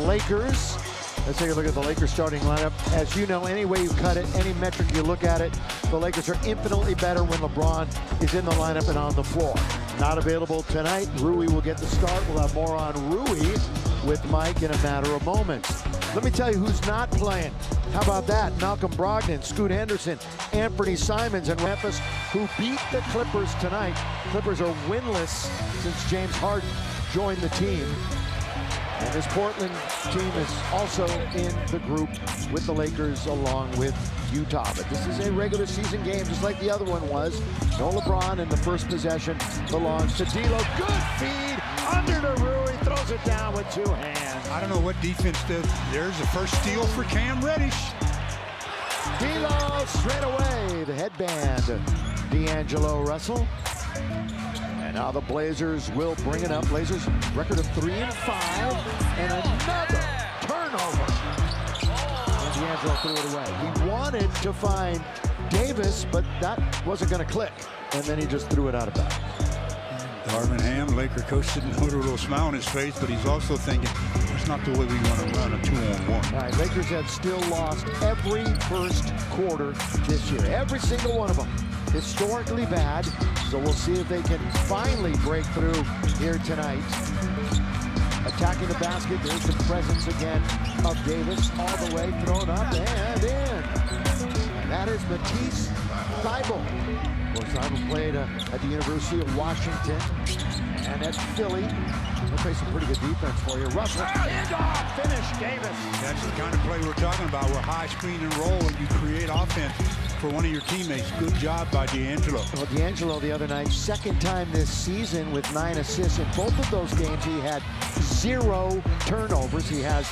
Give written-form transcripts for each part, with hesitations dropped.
Lakers. Let's take a look at the Lakers starting lineup. As you know, any way you cut it, any metric you look at it, the Lakers are infinitely better when LeBron is in the lineup and on the floor. Not available tonight. Rui will get the start. We'll have more on Rui with Mike in a matter of moments. Let me tell you who's not playing. How about that? Malcolm Brogdon, Scoot Henderson, Anthony Simons, and Memphis, who beat the Clippers tonight. Clippers are winless since James Harden joined the team. And this Portland team is also in the group with the Lakers along with Utah. But this is a regular season game, just like the other one was. No LeBron, and the first possession belongs to D'Lo. Good feed under to Rui, throws it down with two hands. I don't know what defense did. There's the first steal for Cam Reddish. D'Lo straight away, the headband, D'Angelo Russell. And now the Blazers will bring it up. Blazers record of 3-5 and another turnover. And D'Angelo threw it away. He wanted to find Davis, but that wasn't going to click. And then he just threw it out of bounds. Darvin Ham, Laker coach, didn't put a little smile on his face, but he's also thinking, that's not the way we want to run a 2-on-1. All right, Lakers have still lost every first quarter this year. Every single one of them. Historically bad, so we'll see if they can finally break through here tonight. Attacking the basket, there's the presence again of Davis, all the way thrown up and in. And that is Matisse Thybulle. Well, Thybulle played at the University of Washington and at Philly. He'll play some pretty good defense for you. Russell, handoff, finish, Davis. That's the kind of play we're talking about, where high screen and roll and you create offense for one of your teammates. Good job by D'Angelo. Well, D'Angelo the other night, second time this season with 9 assists. In both of those games, he had 0 turnovers. He has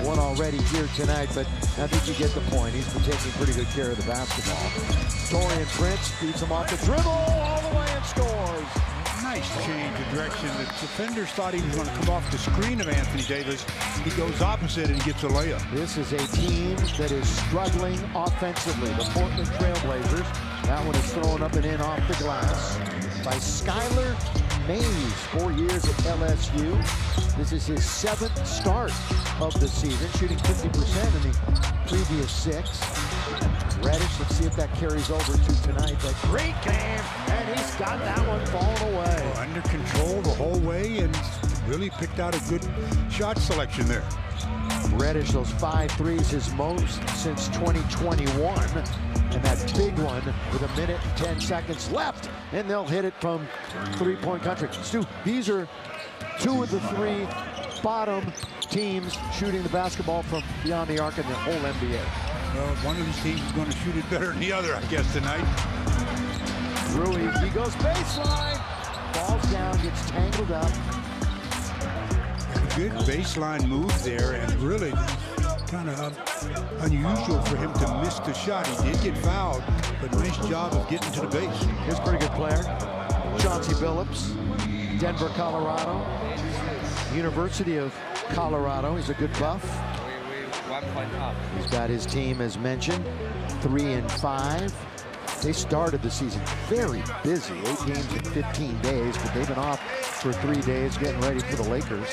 one already here tonight, but I think you get the point. He's been taking pretty good care of the basketball. Taurean Prince feeds him off the dribble all the way and scores. Nice change of direction. The defenders thought he was going to come off the screen of Anthony Davis. He goes opposite and gets a layup. This is a team that is struggling offensively. The Portland Trail Blazers. That one is thrown up and in off the glass by Skylar Mays, 4 years at LSU. This is his 7th start of the season, shooting 50% in the previous 6. Reddish, let's see if that carries over to tonight. That great game, and he's got that one falling away. Oh, under control the whole way, and really picked out a good shot selection there. Reddish, those 5 threes, his most since 2021. And that big one with 1 minute and 10 seconds left, and they'll hit it from three-point country. Stu, these are 2 of the 3 bottom teams shooting the basketball from beyond the arc in the whole NBA. Well, one of these teams is going to shoot it better than the other, I guess, tonight. Rui, he goes baseline, falls down, gets tangled up. Good baseline move there, and really kind of unusual for him to miss the shot. He did get fouled, but nice job of getting to the base. He's a pretty good player. Chauncey Billups, Denver, Colorado. University of Colorado. He's a good buff. 1 point up. He's got his team, as mentioned, 3-5. They started the season very busy, 8 games in 15 days, but they've been off for 3 days getting ready for the Lakers.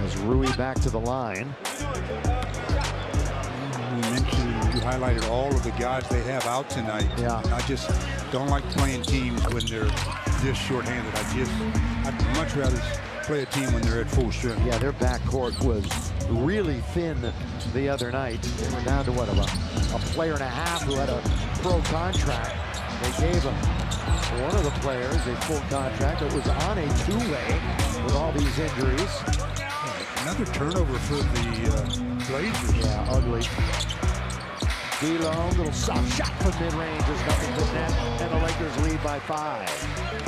As Rui back to the line. You mentioned, you highlighted all of the guys they have out tonight. Yeah. I just don't like playing teams when they're this shorthanded. I'd much rather play a team when they're at full strength. Yeah, their backcourt was really thin the other night. They were down to what, about a player and a half who had a pro contract. They gave one of the players a full contract that was on a 2-way with all these injuries. Another turnover for the Blazers. Yeah, ugly. D'Lo, little soft shot from mid-range is nothing but net, and the Lakers lead by 5.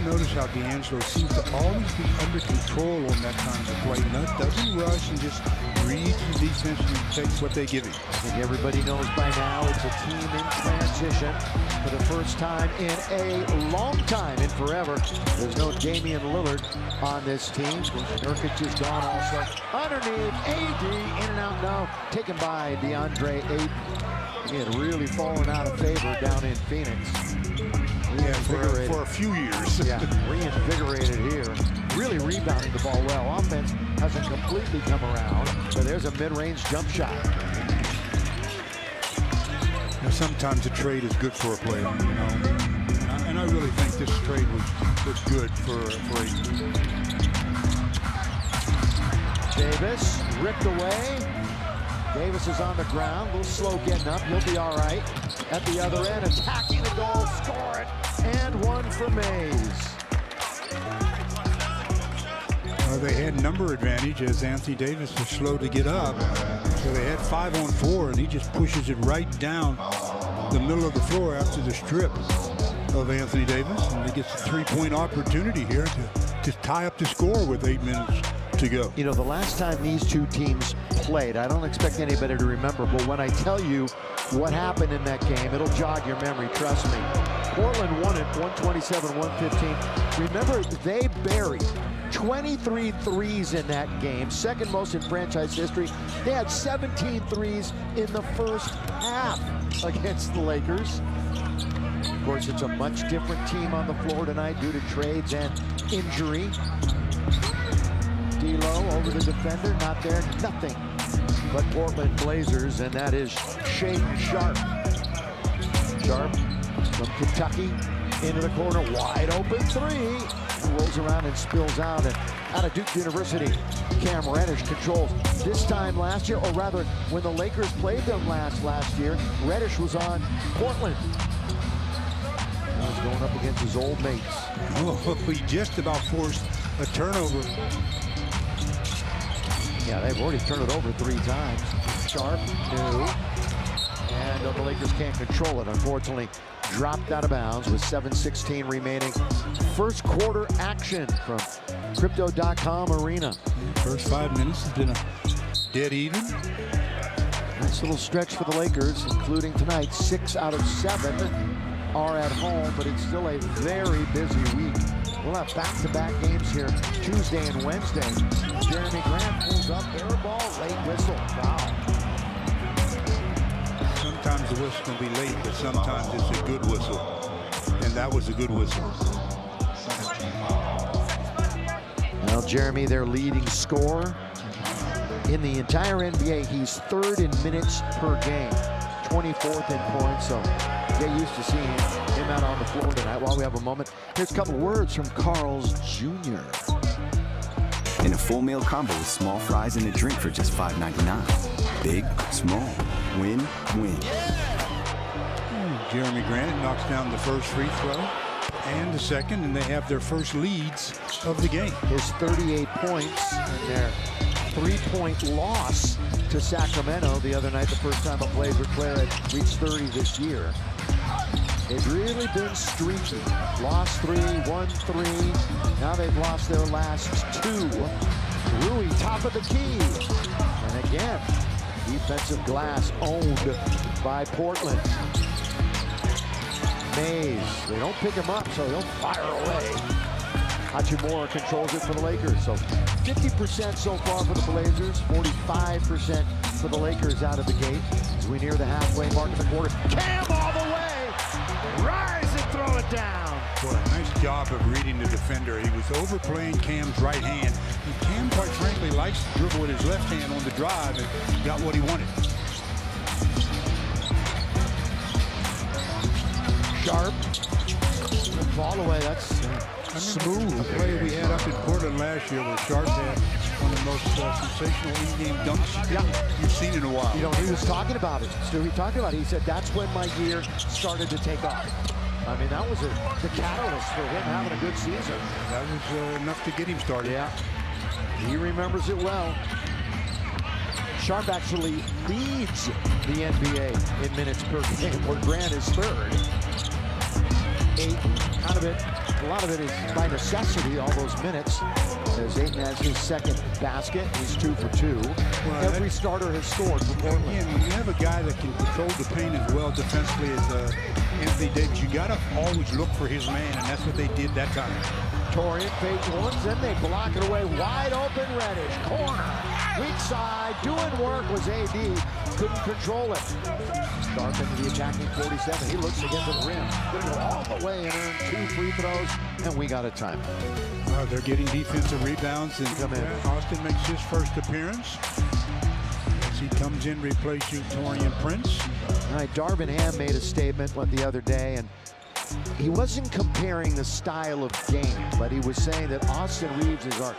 Notice how D'Angelo seems to always be under control on that kind of play. Doesn't rush and just reads the defense and takes what they give him. I think everybody knows by now it's a team in transition for the first time in a long time, in forever. There's no Damian Lillard on this team. Nurkic is gone also. Underneath, AD, in and out now, taken by DeAndre Ayton. He had really fallen out of favor down in Phoenix. reinvigorated. For a few years. Yeah, reinvigorated here. Really rebounding the ball well. Offense hasn't completely come around, but there's a mid-range jump shot. Now, sometimes a trade is good for a player, you know. And I really think this trade was good for Aiton. Davis ripped away. Davis is on the ground, a little slow getting up. He'll be all right. At the other end, attacking the goal, score it, and one for Mays. They had number advantage as Anthony Davis was slow to get up. So they had 5-on-4, and he just pushes it right down the middle of the floor after the strip of Anthony Davis. And he gets a three-point opportunity here to tie up the score with 8 minutes to go. You know, the last time these two teams played, I don't expect anybody to remember, but when I tell you what happened in that game, it'll jog your memory, trust me. Portland won it 127-115. Remember, they buried 23 threes in that game, second most in franchise history. They had 17 threes in the first half against the Lakers. Of course, it's a much different team on the floor tonight due to trades and injury. D'Lo over the defender, not there, nothing but Portland Blazers, and that is Shaedon Sharpe. Sharpe from Kentucky into the corner, wide open three. Rolls around and spills out, and out of Duke University, Cam Reddish controls. This time last year, or rather, when the Lakers played them last year, Reddish was on Portland. Now he's going up against his old mates. Oh, he just about forced a turnover. Yeah, they've already turned it over 3 times. Sharpe, new. And the Lakers can't control it, unfortunately. Dropped out of bounds with 7:16 remaining. First quarter action from Crypto.com Arena. First 5 minutes has been a dead even. Nice little stretch for the Lakers, including tonight. 6 out of 7 are at home, but it's still a very busy week. We'll have back-to-back games here Tuesday and Wednesday. Jeremy Grant pulls up, air ball, late whistle. Wow. Sometimes the whistle can be late, but sometimes it's a good whistle. And that was a good whistle. Well, Jeremy, their leading scorer in the entire NBA. He's 3rd in minutes per game, 24th in points. So get used to seeing him out on the floor tonight. While we have a moment, here's a couple words from Carl's Jr. In a full meal combo with small fries and a drink for just $5.99. Big, small, win, win. Jeremy Grant knocks down the first free throw and the second, and they have their first leads of the game. His 38 points and their 3-point loss to Sacramento the other night, the first time a Blazer player had reached 30 this year. They've really been streaky. Lost 3, won 3. Now they've lost their last 2. Rui, top of the key. And again, defensive glass owned by Portland. Mays, they don't pick him up, so he'll fire away. Hachimura controls it for the Lakers. So 50% so far for the Blazers, 45% for the Lakers out of the gate. As we near the halfway mark in the quarter, Cam all the way! Rise and throw it down! Boy, nice job of reading the defender. He was overplaying Cam's right hand. And Cam, quite frankly, likes to dribble with his left hand on the drive and got what he wanted. Sharpe, ball away, that's smooth. The play we had up in Portland last year where Sharpe had one of the most sensational in-game dunks you've seen in a while. You know, he was talking about it, Stu. He talked about it. He said, that's when my year started to take off. I mean, that was the catalyst for him having a good season. That was enough to get him started. Yeah, he remembers it well. Sharpe actually leads the NBA in minutes per game, where Grant is 3rd. 8, a lot of it is by necessity, all those minutes. As Aiton has his second basket, he's 2 for 2. Well, every starter has scored for Portland. Again, when you have a guy that can control the paint as well defensively as Anthony Davis, you got to always look for his man, and that's what they did that time. Torian fakes once, then they block it away. Wide open Reddish. Corner. Weak side. Doing work was AD. Couldn't control it. Sharp into the attacking 47. He looks to get to the rim. Gonna go all the way and earn 2 free throws, and we got a time. They're getting defensive rebounds, and Come in. Austin makes his first appearance as he comes in replacing Torian Prince. All right, Darvin Ham made a statement the other day, and he wasn't comparing the style of game, but he was saying that Austin Reeves is our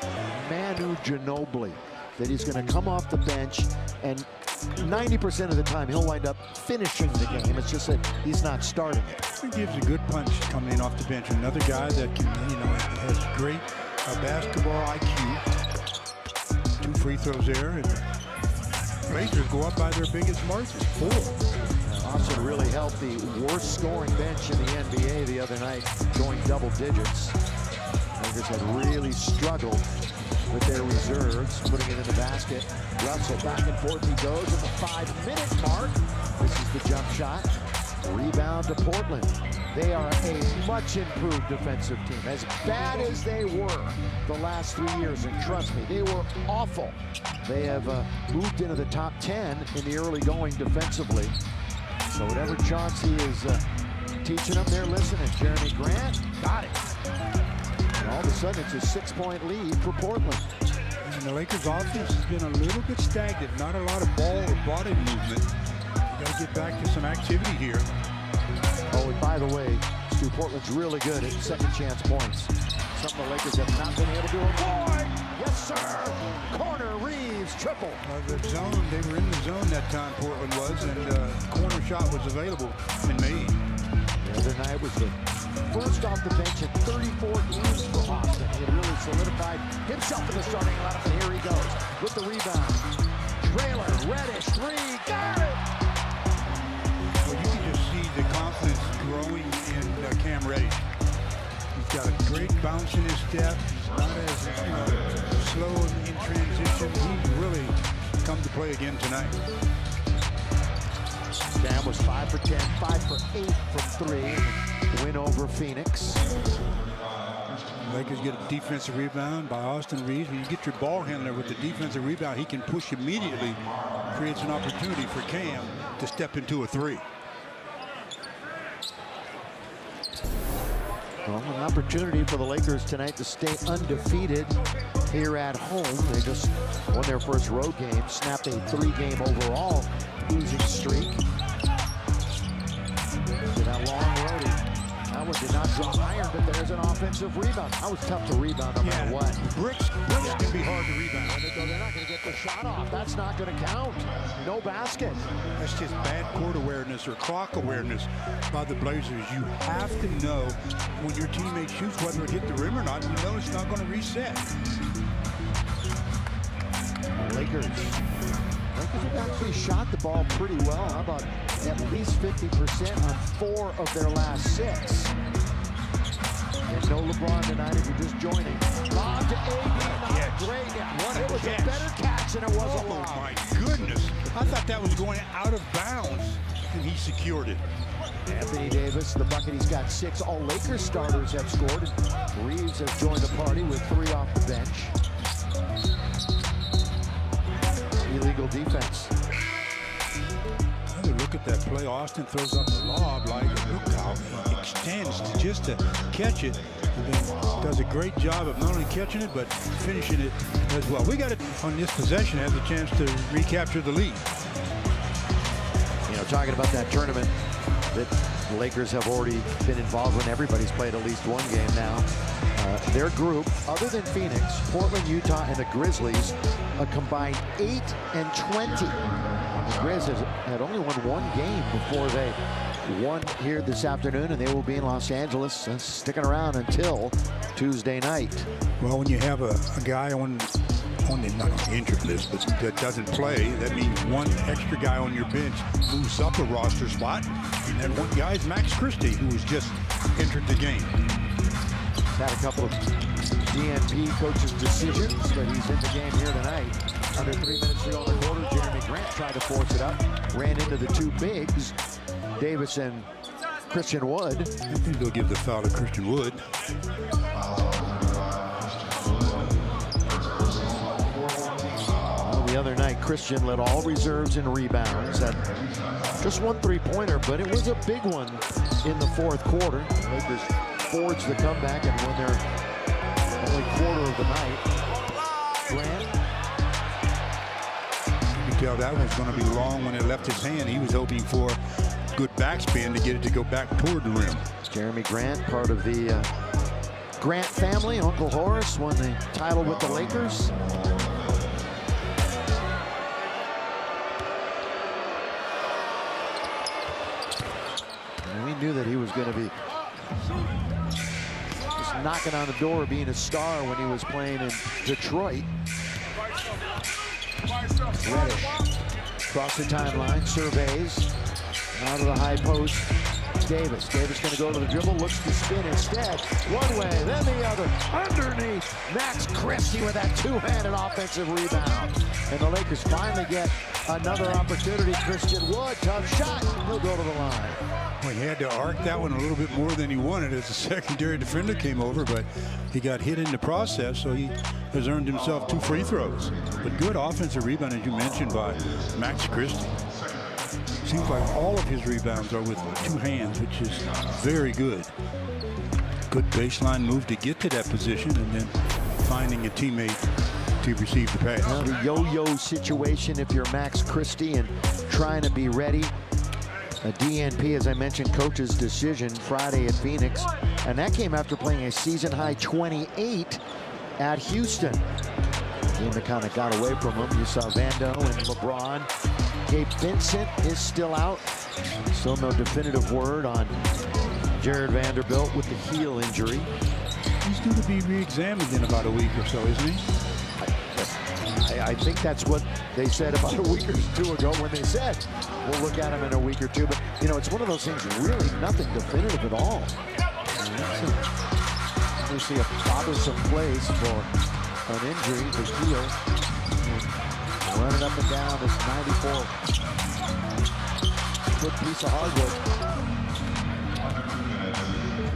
Manu Ginobili, that he's going to come off the bench, and 90% of the time he'll wind up finishing the game. It's just that he's not starting it. He gives a good punch coming in off the bench. Another guy that can, has great basketball IQ. 2 free throws there, and Blazers go up by their biggest margin, 4. Austin really helped the worst scoring bench in the NBA the other night, going double digits. Lakers had really struggled with their reserves, putting it in the basket. Russell back and forth he goes at the 5-minute mark. This is the jump shot. Rebound to Portland. They are a much improved defensive team. As bad as they were the last 3 years, and trust me, they were awful. They have moved into the top 10 in the early going defensively. So whatever Chauncey is teaching them, they're listening. Jeremy Grant got it. And all of a sudden, it's a 6-point lead for Portland. And the Lakers' offense has been a little bit stagnant. Not a lot of ball or body movement. You got to get back to some activity here. Oh, and by the way, Stu, Portland's really good at second chance points. Something the Lakers have not been able to avoid. Yes, sir. Corner, Reeves, triple. The zone, they were in the zone that time, Portland was, and corner shot was available and made. The other night was the first off the bench in 34 games for Austin. He had really solidified himself in the starting lineup, and here he goes with the rebound. Trailer, Reddish, 3, got it! Well, you can just see the confidence growing in Cam Reddish. He's got a great bounce in his step. He's not as slow in transition. He's really come to play again tonight. Cam was 5 for 10, 5 for 8 from 3. Win over Phoenix. Lakers get a defensive rebound by Austin Reeves. When you get your ball handler with the defensive rebound, he can push immediately. Creates an opportunity for Cam to step into a 3. Well, an opportunity for the Lakers tonight to stay undefeated here at home. They just won their first road game, snapped a 3-game overall losing streak. To that long roadie. That one did not draw iron, but there's an offensive rebound. That was tough to rebound no matter what. Bricks can be hard to rebound. They're not going to get the shot off. That's not going to count. No basket. That's just bad court awareness or clock awareness by the Blazers. You have to know when your teammate shoots whether it hit the rim or not. You know it's not going to reset. Lakers have actually shot the ball pretty well. How about at least 50% on 4 of their last 6? And no LeBron tonight if you're just joining. Lob to AD, great. It was a better catch than it was a lob. Oh my goodness. I thought that was going out of bounds and he secured it. Anthony Davis, the bucket, he's got 6. All Lakers starters have scored. Reeves has joined the party with 3 off the bench. Illegal defense. Look at that play. Austin throws up the lob like look how he extends just to catch it, and then does a great job of not only catching it but finishing it as well. We got it on this possession, have the chance to recapture the lead. You know, talking about that tournament that the Lakers have already been involved in. Everybody's played at least 1 game now. Their group, other than Phoenix, Portland, Utah, and the Grizzlies, a combined 8 and 20. The Grizzlies had only won 1 game before they won here this afternoon, and they will be in Los Angeles sticking around until Tuesday night. Well, when you have a guy on the not on the injured list, but that doesn't play, that means 1 extra guy on your bench moves up a roster spot. And that 1 guy is Max Christie, who has just entered the game. Had a couple of DNP coaches' decisions, but he's in the game here tonight. Under 3 minutes to go in the quarter, Jeremy Grant tried to force it up, ran into the 2 bigs, Davis and Christian Wood. I think they'll give the foul to Christian Wood. the other night, Christian led all reserves in rebounds. Had just one three-pointer, but it was a big one in the fourth quarter. The Lakers forged the comeback and won their only quarter of the night. Grant. You can tell that one's going to be long when it left his hand. He was hoping for good backspin to get it to go back toward the rim. Jeremy Grant, part of the Grant family. Uncle Horace won the title with the Lakers. And we knew that he was going to be just knocking on the door, being a star when he was playing in Detroit. Reddish across the timeline, surveys, out of the high post. Davis going to go to the dribble, looks to spin instead. One way, then the other, underneath. Max Christie with that two-handed offensive rebound. And the Lakers finally get another opportunity. Christian Wood, tough shot, he'll go to the line. Well, he had to arc that one a little bit more than he wanted as the secondary defender came over, but he got hit in the process, so he has earned himself 2 free throws. But good offensive rebound, as you mentioned, by Max Christie. Seems like all of his rebounds are with 2 hands, which is very good. Good baseline move to get to that position and then finding a teammate to receive the pass. Now the yo-yo situation if you're Max Christie and trying to be ready. A DNP, as I mentioned, coach's decision Friday at Phoenix. And that came after playing a season-high 28 at Houston. A game that kind of got away from him. You saw Vando and LeBron. Gabe Vincent is still out. Still no definitive word on Jared Vanderbilt with the heel injury. He's due to be re-examined in about a week or so, isn't he? I think that's what they said about a week or 2 ago when they said, we'll look at him in a week or 2. But, you know, it's one of those things, really nothing definitive at all. We see a bothersome place for an injury, the heel. Running up and down this 94-foot piece of hardwood.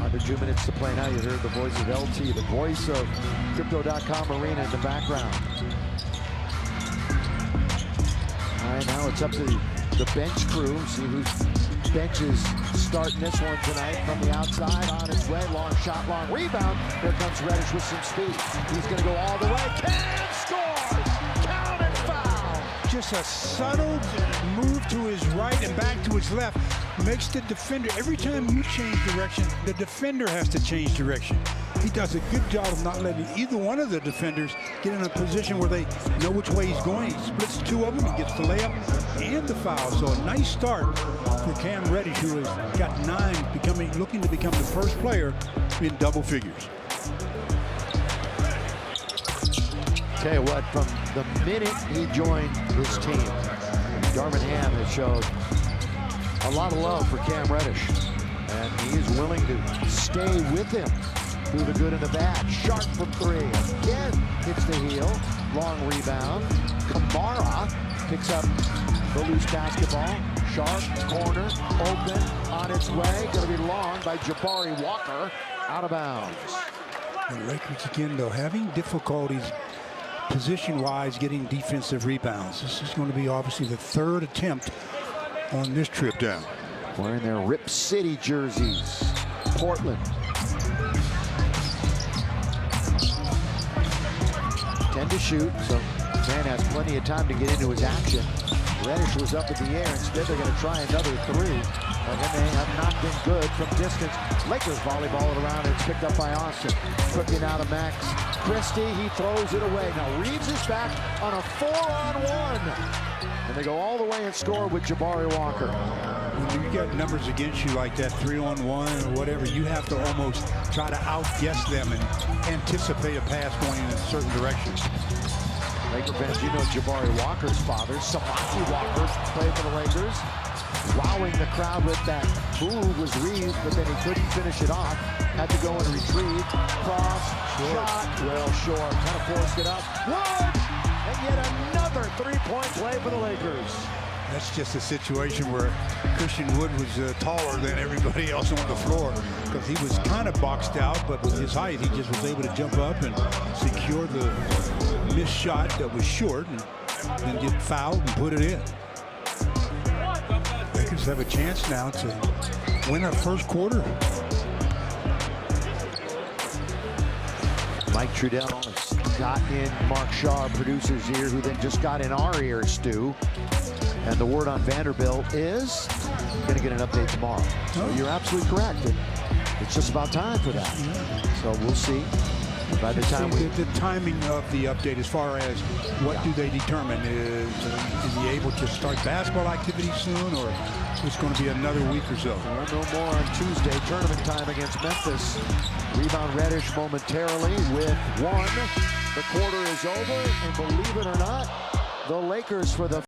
Under 2 minutes to play now. You heard the voice of LT, the voice of Crypto.com Arena in the background. All right, now it's up to the bench crew. See whose bench is starting this one tonight from the outside. On its way, long shot, long rebound. Here comes Reddish with some speed. He's going to go all the way. Can scores! Count and foul! Just a subtle move to his right and back to his left makes the defender, every time you change direction, the defender has to change direction. He does a good job of not letting either one of the defenders get in a position where they know which way he's going. He splits 2 of them, he gets the layup and the foul. So a nice start for Cam Reddish, who has got 9, looking to become the first player in double figures. Tell you what, from the minute he joined his team, Darvin Ham has showed a lot of love for Cam Reddish. And he is willing to stay with him through the good and the bad. Sharp from 3. Again, hits the heel. Long rebound. Kamara picks up the loose basketball. Sharp, corner, open, on its way. Going to be long by Jabari Walker. Out of bounds. The Lakers again, though, having difficulties position-wise getting defensive rebounds. This is going to be obviously the 3rd attempt on this trip down. Wearing their Rip City jerseys. Portland. 10 to shoot, so Man has plenty of time to get into his action. Reddish was up in the air. Instead, they're going to try another 3. And then they have not been good from distance. Lakers volleyball it around, and it's picked up by Austin. Cooking out of Max Christie. He throws it away. Now Reeves is back on a 4-on-1. And they go all the way and score with Jabari Walker. When you get numbers against you like that, 3-on-1 or whatever, you have to almost try to outguess them and anticipate a pass going in a certain direction. Laker fans, you know Jabari Walker's father, Samaki Walker, played for the Lakers. Wowing the crowd with that move was Reeves, but then he couldn't finish it off. Had to go and retrieve. Cross, shot, well short. Kind of forced it up. Wood! And yet another three-point play for the Lakers. That's just a situation where Christian Wood was taller than everybody else on the floor because he was kind of boxed out, but with his height, he just was able to jump up and secure the missed shot that was short. And then get fouled and put it in. Lakers have a chance now to win our first quarter. Mike Trudell has got in Mark Shaw, producer's ear, who then just got in our ear, Stu. And the word on Vanderbilt is going to get an update tomorrow. So you're absolutely correct. It's just about time for that. So we'll see. By the time the timing of the update, as far as what do they determine, is he able to start basketball activity soon, or it's going to be another week or so? We'll know more on Tuesday. Tournament time against Memphis. Rebound Reddish momentarily with one. The quarter is over, and believe it or not, the Lakers for the